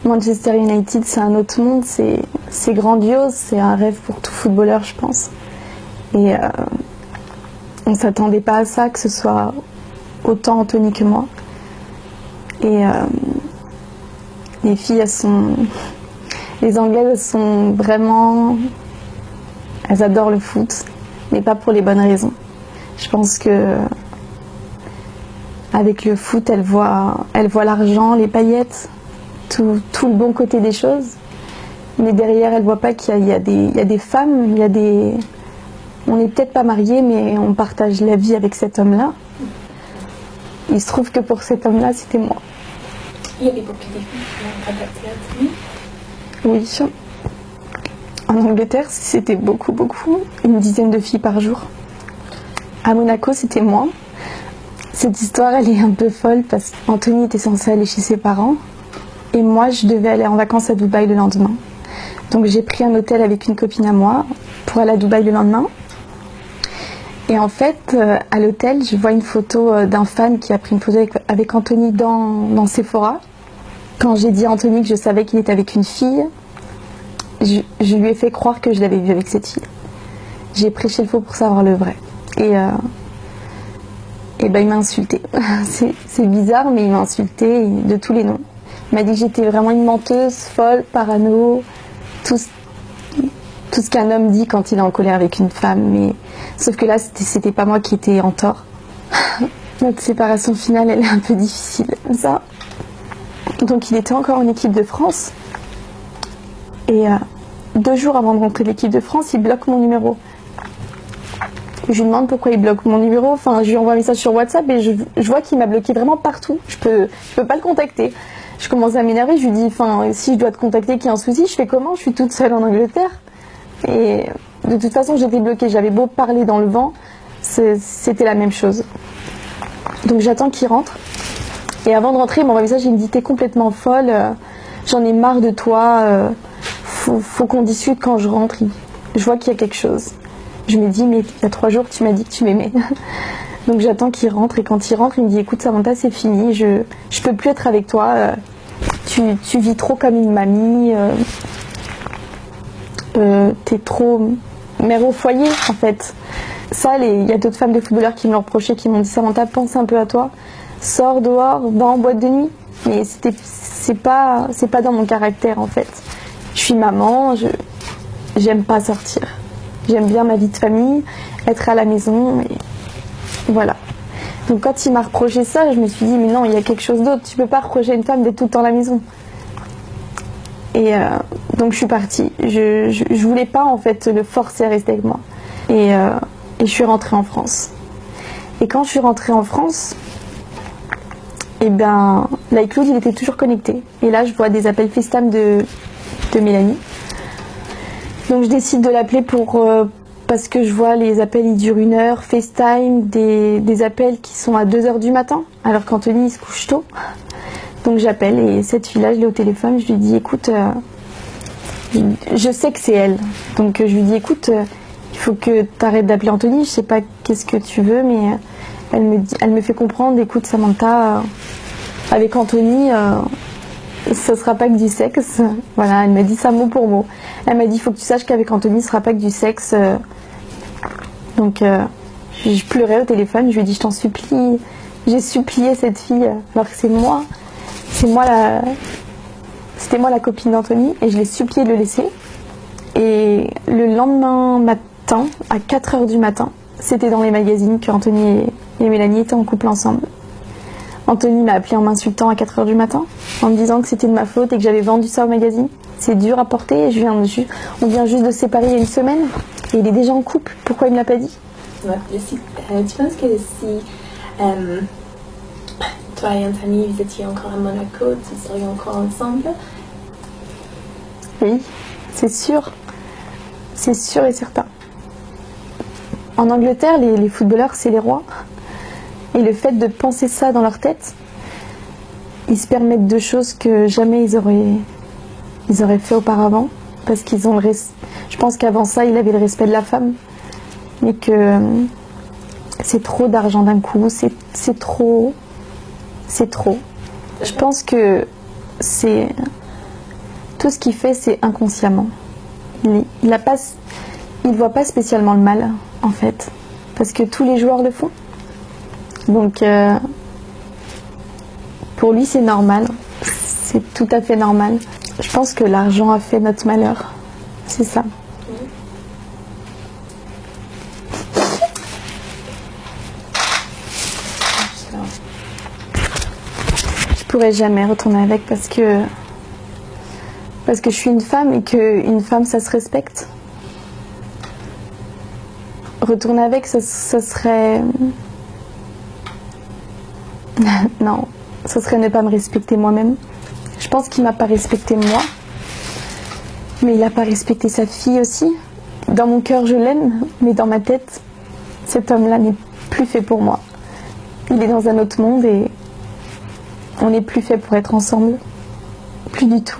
Manchester United, c'est un autre monde, c'est grandiose, c'est un rêve pour tout footballeur, je pense. Et on ne s'attendait pas à ça, que ce soit autant Anthony que moi. Et les filles, les Anglaises, elles sont vraiment... Elles adorent le foot, mais pas pour les bonnes raisons. Je pense que avec le foot, elles voient l'argent, les paillettes, tout le bon côté des choses. Mais derrière, elles ne voient pas qu'il y a des femmes, on n'est peut-être pas mariés, mais on partage la vie avec cet homme-là. Il se trouve que pour cet homme-là, c'était moi. Il y avait beaucoup de filles qui l'ont contacté à Anthony. Oui. En Angleterre, c'était beaucoup, une dizaine de filles par jour. À Monaco, c'était moi. Cette histoire, elle est un peu folle parce qu'Anthony était censé aller chez ses parents et moi, je devais aller en vacances à Dubaï le lendemain. Donc j'ai pris un hôtel avec une copine à moi pour aller à Dubaï le lendemain. Et en fait, à l'hôtel, je vois une photo d'un fan qui a pris une photo avec Anthony dans Sephora. Quand j'ai dit à Anthony que je savais qu'il était avec une fille, je lui ai fait croire que je l'avais vu avec cette fille. J'ai prêché le faux pour savoir le vrai. Et ben il m'a insulté. C'est bizarre, mais il m'a insulté de tous les noms. Il m'a dit que j'étais vraiment une menteuse, folle, parano, tout ce qu'un homme dit quand il est en colère avec une femme. Mais sauf que là, c'était pas moi qui étais en tort. Notre séparation finale, elle est un peu difficile, ça. Donc il était encore en équipe de France. Et 2 jours avant de rentrer de l'équipe de France, il bloque mon numéro. Je lui demande pourquoi il bloque mon numéro. Enfin, je lui envoie un message sur WhatsApp et je vois qu'il m'a bloqué vraiment partout. Je peux pas le contacter. Je commence à m'énerver. Je lui dis, enfin, si je dois te contacter, qu'il y a un souci, je fais comment? Je suis toute seule en Angleterre. Et de toute façon, j'étais bloquée. J'avais beau parler dans le vent, c'était la même chose. Donc j'attends qu'il rentre. Et avant de rentrer, il m'envoie un message. Il me dit, t'es complètement folle. J'en ai marre de toi. Faut qu'on discute quand je rentre. Je vois qu'il y a quelque chose. Je me dis, mais il y a 3 jours, tu m'as dit que tu m'aimais. Donc j'attends qu'il rentre. Et quand il rentre, il me dit, écoute Samantha, c'est fini. Je peux plus être avec toi. Tu vis trop comme une mamie. T'es trop mère au foyer, en fait. Ça, il y a d'autres femmes de footballeurs qui me l'ont reproché, qui m'ont dit, Samantha, pense un peu à toi. Sors dehors, va en boîte de nuit. Mais c'est pas dans mon caractère, en fait. Je suis maman, j'aime pas sortir. J'aime bien ma vie de famille, être à la maison, et voilà. Donc quand il m'a reproché ça, je me suis dit, mais non, il y a quelque chose d'autre. Tu peux pas reprocher une femme d'être tout le temps à la maison. Et donc je suis partie. Je voulais pas, en fait, le forcer à rester avec moi. Et je suis rentrée en France. Et quand je suis rentrée en France, et ben, l'iCloud, il était toujours connecté. Et là, je vois des appels FaceTime de Mélanie. Donc je décide de l'appeler parce que je vois les appels, ils durent 1 heure, FaceTime, des appels qui sont à 2 heures du matin, alors qu'Anthony, il se couche tôt. Donc j'appelle et cette fille-là, je l'ai au téléphone, je lui dis, écoute, je sais que c'est elle. Donc je lui dis, écoute, il faut que tu arrêtes d'appeler Anthony, je sais pas qu'est-ce que tu veux, mais elle me fait comprendre, écoute Samantha, avec Anthony, ce sera pas que du sexe. Voilà, elle m'a dit ça mot pour mot. Elle m'a dit, il faut que tu saches qu'avec Anthony, ce sera pas que du sexe. Donc je pleurais au téléphone, je lui ai dit, je t'en supplie. J'ai supplié cette fille, alors que c'était moi la copine d'Anthony, et je l'ai supplié de le laisser. Et le lendemain matin, à 4 heures du matin, c'était dans les magazines que Anthony et Mélanie étaient en couple ensemble. Anthony m'a appelé en m'insultant à 4 heures du matin, en me disant que c'était de ma faute et que j'avais vendu ça au magazine. C'est dur à porter, on vient juste de se séparer il y a 1 semaine, et il est déjà en couple. Pourquoi il me l'a pas dit? Ouais, tu penses que si toi et Anthony, vous étiez encore à Monaco, vous seriez encore ensemble? Oui, c'est sûr. C'est sûr et certain. En Angleterre, les footballeurs, c'est les rois. Et le fait de penser ça dans leur tête, ils se permettent de choses que jamais ils auraient fait auparavant. Parce qu'ils ont je pense qu'avant ça, il avait le respect de la femme. Mais que c'est trop d'argent d'un coup, c'est trop. Je pense que c'est tout ce qu'il fait, c'est inconsciemment. Il voit pas spécialement le mal, en fait, parce que tous les joueurs le font. Donc, pour lui, c'est normal. C'est tout à fait normal. Je pense que l'argent a fait notre malheur. C'est ça. Je pourrais jamais retourner avec parce que je suis une femme et qu'une femme, ça se respecte. Retourner avec, ça serait... Non, ça serait ne pas me respecter moi-même. Je pense qu'il m'a pas respecté moi, mais il a pas respecté sa fille aussi. Dans mon cœur, je l'aime, mais dans ma tête, cet homme-là n'est plus fait pour moi. Il est dans un autre monde et on n'est plus fait pour être ensemble. Plus du tout.